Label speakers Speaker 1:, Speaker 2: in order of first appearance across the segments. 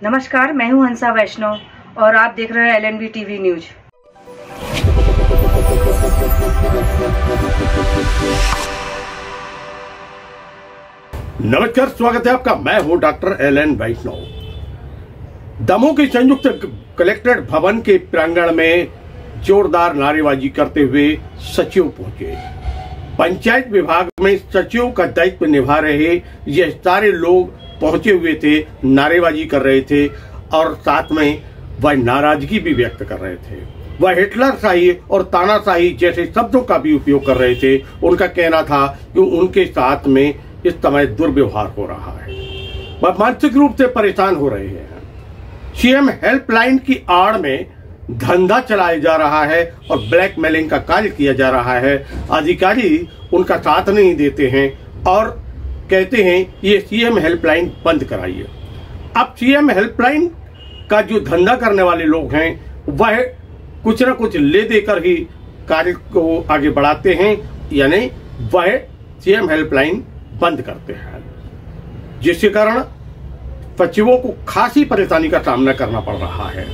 Speaker 1: नमस्कार, मैं हूं हंसा वैष्णव और आप देख रहे हैं एलएनबी टीवी न्यूज।
Speaker 2: नमस्कार, स्वागत है आपका। मैं हूं डॉक्टर एलएन वैष्णव। दमोह के संयुक्त कलेक्ट्रेट भवन के प्रांगण में जोरदार नारेबाजी करते हुए सचिव पहुंचे। पंचायत विभाग में सचिव का दायित्व निभा रहे ये सारे लोग पहुंचे हुए थे, नारेबाजी कर रहे थे और साथ में वह नाराजगी भी व्यक्त कर रहे थे। वह हिटलरशाही और तानाशाही जैसे शब्दों का भी उपयोग कर रहे थे। उनका कहना था कि उनके साथ में इस समय दुर्व्यवहार हो रहा है, वह मानसिक रूप से परेशान हो रहे हैं। सीएम हेल्पलाइन की आड़ में धंधा चलाया जा रहा है और ब्लैकमेलिंग का कार्य किया जा रहा है। अधिकारी उनका साथ नहीं देते हैं और कहते हैं ये सीएम हेल्पलाइन बंद कराइए। अब सीएम हेल्पलाइन का जो धंधा करने वाले लोग हैं वह कुछ न कुछ ले देकर ही कार्य को आगे बढ़ाते हैं, यानी वह सीएम हेल्पलाइन बंद करते हैं, जिसके कारण सचिवों को खासी परेशानी का सामना करना पड़ रहा है।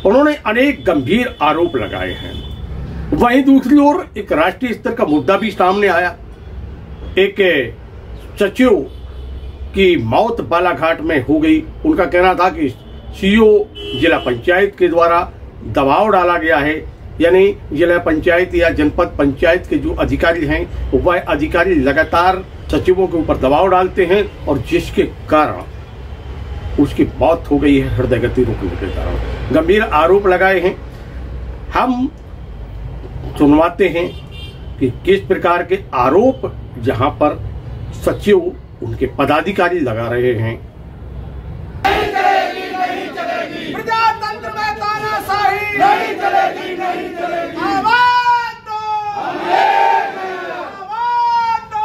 Speaker 2: उन्होंने अनेक गंभीर आरोप लगाए हैं। वहीं दूसरी ओर एक राष्ट्रीय स्तर का मुद्दा भी सामने आया। एक सचिव की मौत बालाघाट में हो गई। उनका कहना था कि सीईओ जिला पंचायत के द्वारा दबाव डाला गया है, यानी जिला पंचायत या जनपद पंचायत के जो अधिकारी हैं वह अधिकारी लगातार सचिवों के ऊपर दबाव डालते हैं और जिसके कारण उसकी मौत हो गई है हृदय गति रुकने के कारण। गंभीर आरोप लगाए हैं। हम सुनवाते हैं कि किस प्रकार के आरोप जहां पर सचिव उनके पदाधिकारी लगा रहे हैं।
Speaker 3: नहीं चलेगी, नहीं चलेगी। प्रजातंत्र में तानाशाही नहीं चलेगी, नहीं चलेगी। आवाज दो, आवाज दो,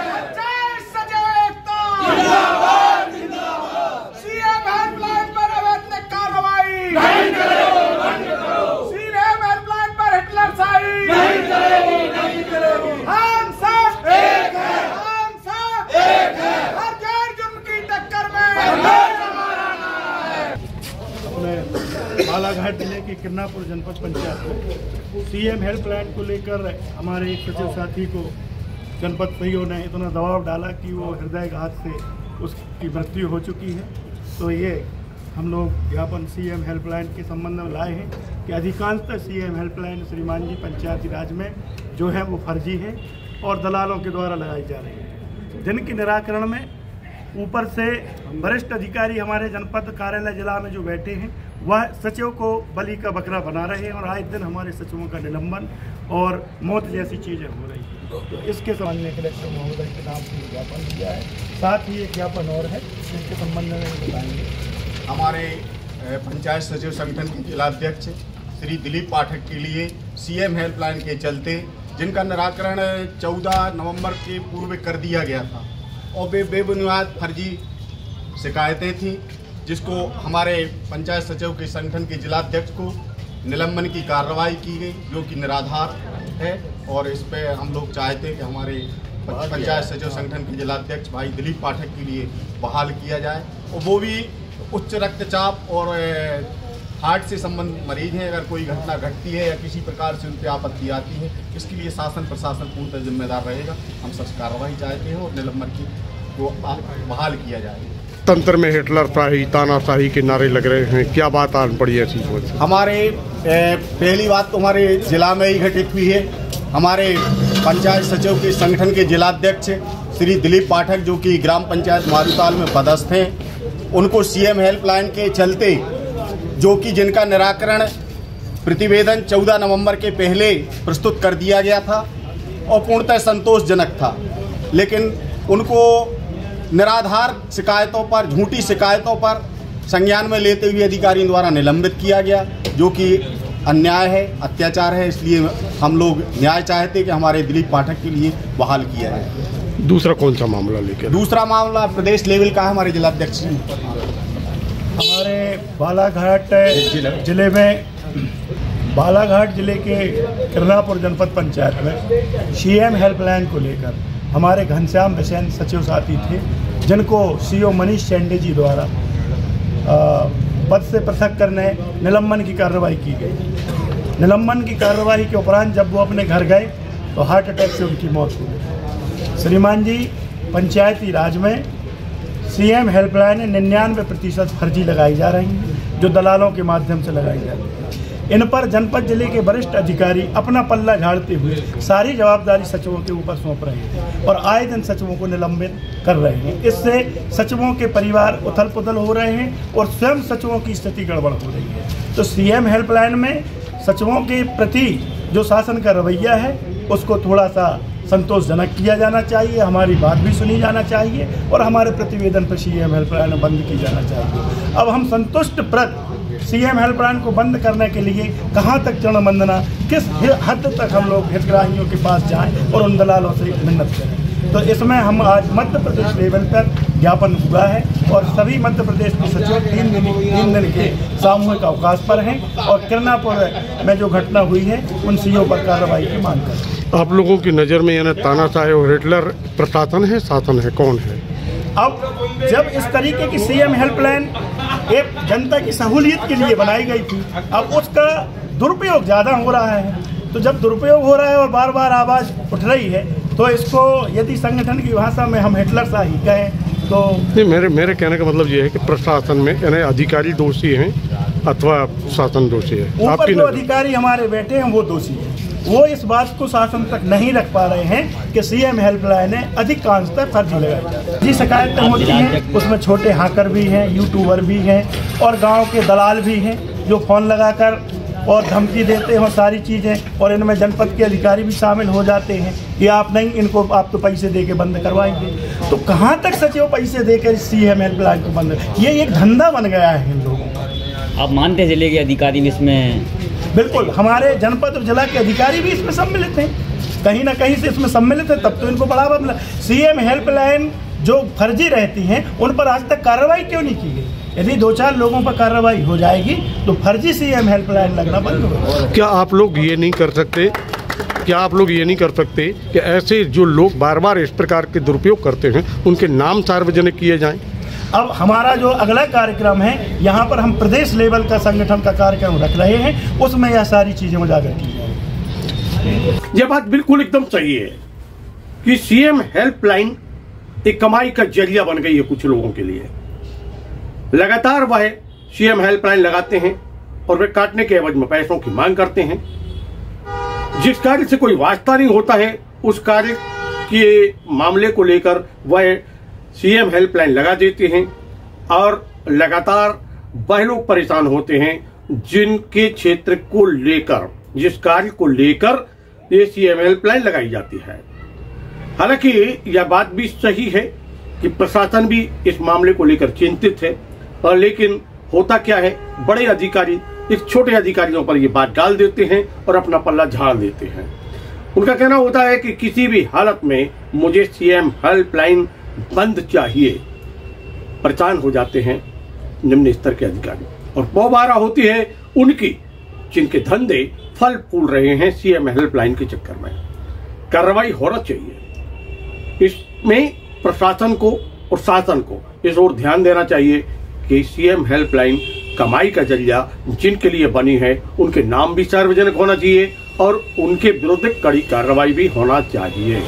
Speaker 3: पंचायत सचिव एकता जिंदाबाद, जिंदाबाद। सीएम हेल्पलाइन पर अवैध कार्रवाई नहीं चलेगी, बंद करो। सीएम हेल्पलाइन पर हिटलरशाही नहीं चलेगी, नहीं चलेगी। हम सब एक हैं, हम सब एक हैं। हर जुर्म की टक्कर में
Speaker 4: बालाघाट जिले के किरनापुर जनपद पंचायत में सीएम हेल्पलाइन को लेकर हमारे एक सचिव साथी को जनपद सहियों ने इतना दबाव डाला कि वो हृदयघात से उसकी मृत्यु हो चुकी है। तो ये हम लोग ज्ञापन सीएम हेल्पलाइन के संबंध में लाए हैं कि अधिकांशतः सीएम हेल्पलाइन श्रीमान जी पंचायती राज में जो है वो फर्जी है और दलालों के द्वारा लगाई जा रही है, जिनके निराकरण में ऊपर से वरिष्ठ अधिकारी हमारे जनपद कार्यालय जिला में जो बैठे हैं वह सचिव को बलि का बकरा बना रहे हैं और आए दिन हमारे सचिवों का निलंबन और मौत जैसी चीज़ें हो रही हैं। तो इसके संबंध में कलेक्टर महोदय के नाम से ज्ञापन दिया है। साथ ही एक ज्ञापन और है जिसके संबंध में बताएंगे।
Speaker 5: हमारे पंचायत सचिव संगठन के जिलाध्यक्ष श्री दिलीप पाठक के लिए सीएम हेल्पलाइन के चलते जिनका निराकरण 14 नवंबर के पूर्व कर दिया गया था और बेबुनियाद फर्जी शिकायतें थीं, जिसको हमारे पंचायत सचिव के संगठन के जिलाध्यक्ष को निलंबन की कार्रवाई की गई, जो कि निराधार है। और इस पे हम लोग चाहते हैं कि हमारे पंचायत सचिव संगठन के जिलाध्यक्ष भाई दिलीप पाठक के लिए बहाल किया जाए, और वो भी उच्च रक्तचाप और हार्ट से संबंधित मरीज हैं। अगर कोई घटना घटती है या किसी प्रकार से उन पर आपत्ति आती है, इसके लिए शासन प्रशासन पूर्णतः जिम्मेदार रहेगा। हम सख्त कार्रवाई चाहते हैं और निलंबन की को बहाल किया जाए।
Speaker 2: तंत्र में हिटलरशाही तानाशाही के नारे लग रहे हैं, क्या बात आन पड़ी ऐसी सोच?
Speaker 5: हमारे पहली बात तो हमारे जिला में ही घटित हुई है। हमारे पंचायत सचिव के संगठन के जिलाध्यक्ष श्री दिलीप पाठक, जो कि ग्राम पंचायत मारूताल में पदस्थ हैं, उनको सीएम हेल्पलाइन के चलते, जो कि जिनका निराकरण प्रतिवेदन 14 नवंबर के पहले प्रस्तुत कर दिया गया था और पूर्णतः संतोषजनक था, लेकिन उनको निराधार शिकायतों पर, झूठी शिकायतों पर संज्ञान में लेते हुए अधिकारियों द्वारा निलंबित किया गया, जो कि अन्याय है, अत्याचार है। इसलिए हम लोग न्याय चाहते हैं कि हमारे दिलीप पाठक के लिए बहाल किया जाए।
Speaker 2: दूसरा कौन सा मामला लेकर? दूसरा
Speaker 5: मामला प्रदेश लेवल का है। हमारे जिलाध्यक्ष
Speaker 4: हमारे बालाघाट जिले में बालाघाट जिले के किरनापुर जनपद पंचायत में सीएम हेल्पलाइन को लेकर हमारे घनश्याम बिसेन सचिव साथी थे, जिनको सीओ मनीष चंडे जी द्वारा पद से पृथक करने, निलंबन की कार्रवाई की गई। निलंबन की कार्रवाई के उपरांत जब वो अपने घर गए तो हार्ट अटैक से उनकी मौत हो गई। श्रीमान जी, पंचायती राज में सीएम हेल्पलाइन 99% फर्जी लगाई जा रही हैं, जो दलालों के माध्यम से लगाई जा रही है। इन पर जनपद जिले के वरिष्ठ अधिकारी अपना पल्ला झाड़ते हुए सारी जवाबदारी सचिवों के ऊपर सौंप रहे हैं और आए दिन सचिवों को निलंबित कर रहे हैं। इससे सचिवों के परिवार उथल पुथल हो रहे हैं और स्वयं सचिवों की स्थिति गड़बड़ हो रही है। तो सीएम हेल्पलाइन में सचिवों के प्रति जो शासन का रवैया है उसको थोड़ा सा संतोषजनक किया जाना चाहिए, हमारी बात भी सुनी जाना चाहिए और हमारे प्रतिवेदन पर सीएम हेल्पलाइन बंद की जाना चाहिए। अब हम संतुष्ट प्रत सीएम हेल्पलाइन को बंद करने के लिए कहां तक चरण वंदना, किस हद तक हम लोग हितग्राहियों के पास जाएं और उन दलालों से मिन्नत करें। तो इसमें हम आज मध्य प्रदेश लेवल पर ज्ञापन हुआ है और सभी मध्य प्रदेश के सचिव 3 दिन के सामूहिक अवकाश पर हैं और किरनापुर में जो घटना हुई है उन सीओ पर कार्रवाई की मांग करते हैं।
Speaker 2: आप लोगों की नज़र में यानी तानाशाही और हिटलर प्रशासन है, शासन है, कौन है?
Speaker 4: अब जब इस तरीके की सीएम हेल्पलाइन एक जनता की सहूलियत के लिए बनाई गई थी, अब उसका दुरुपयोग ज़्यादा हो रहा है। तो जब दुरुपयोग हो रहा है और बार बार आवाज़ उठ रही है तो इसको यदि संगठन की भाषा में हम हिटलरशाही कहें तो
Speaker 2: नहीं, मेरे कहने का मतलब ये है कि प्रशासन में यानी अधिकारी दोषी हैं अथवा शासन दोषी है।
Speaker 4: ऊपर जो अधिकारी हमारे बैठे हैं वो दोषी हैं। वो इस बात को शासन तक नहीं रख पा रहे हैं कि सीएम हेल्पलाइन अधिकांशतः फर्जी लगाई जी शिकायतें होती हैं। उसमें छोटे हैकर भी हैं, यूट्यूबर भी हैं और गांव के दलाल भी हैं जो फ़ोन लगाकर और धमकी देते हैं सारी चीज़ें। और इनमें जनपद के अधिकारी भी शामिल हो जाते हैं कि आप नहीं, इनको आप तो पैसे दे के बंद करवाएंगे। तो कहाँ तक सचिव पैसे देकर सीएम हेल्पलाइन को बंद, ये एक धंधा बन गया है इन लोगों का।
Speaker 6: आप मानते हैं जिले के अधिकारी भी इसमें?
Speaker 4: बिल्कुल, हमारे जनपद और जिला के अधिकारी भी इसमें सम्मिलित हैं, कहीं ना कहीं से इसमें सम्मिलित है, तब तो इनको बढ़ावा मिला। सीएम हेल्पलाइन जो फर्जी रहती हैं उन पर आज तक कार्रवाई क्यों नहीं की गई? यदि 2-4 लोगों पर कार्रवाई हो जाएगी तो फर्जी सीएम हेल्पलाइन लगना बंद होगा।
Speaker 2: क्या आप लोग ये नहीं कर सकते कि ऐसे जो लोग बार बार इस प्रकार के दुरुपयोग करते हैं उनके नाम सार्वजनिक किए जाएं?
Speaker 4: अब हमारा जो अगला कार्यक्रम है, यहाँ पर हम प्रदेश लेवल का संगठन का कार्यक्रम रख रहे हैं, उसमें यह सारी चीजें उजागर की जाएंगी।
Speaker 2: यह बात बिल्कुल एकदम सही है कि सीएम हेल्पलाइन एक कमाई का जरिया बन गई है कुछ लोगों के लिए। लगातार वह सीएम हेल्पलाइन लगाते हैं और वे काटने के एवज में पैसों की मांग करते हैं। जिस कार्य से कोई वास्ता नहीं होता है उस कार्य के मामले को लेकर वह सीएम हेल्पलाइन लगा देते हैं और लगातार वह लोग परेशान होते हैं जिनके क्षेत्र को लेकर, जिस कार्य को लेकर ये सीएम हेल्पलाइन लगाई जाती है। हालांकि यह बात भी सही है कि प्रशासन भी इस मामले को लेकर चिंतित है, और लेकिन होता क्या है, बड़े अधिकारी इस छोटे अधिकारियों पर ये बात डाल देते हैं और अपना पल्ला झाड़ देते हैं। उनका कहना होता है कि किसी भी हालत में मुझे सीएम हेल्पलाइन बंद चाहिए। परेशान हो जाते हैं निम्न स्तर के अधिकारी और पौबारा होती है उनकी जिनके धंधे फल फूल रहे हैं सीएम हेल्पलाइन के चक्कर में। कार्रवाई होना चाहिए। इसमें प्रशासन को और शासन को इस ओर ध्यान देना चाहिए कि सीएम हेल्पलाइन कमाई का जरिया जिनके लिए बनी है उनके नाम भी सार्वजनिक होना चाहिए और उनके विरुद्ध कड़ी कार्रवाई भी होना चाहिए।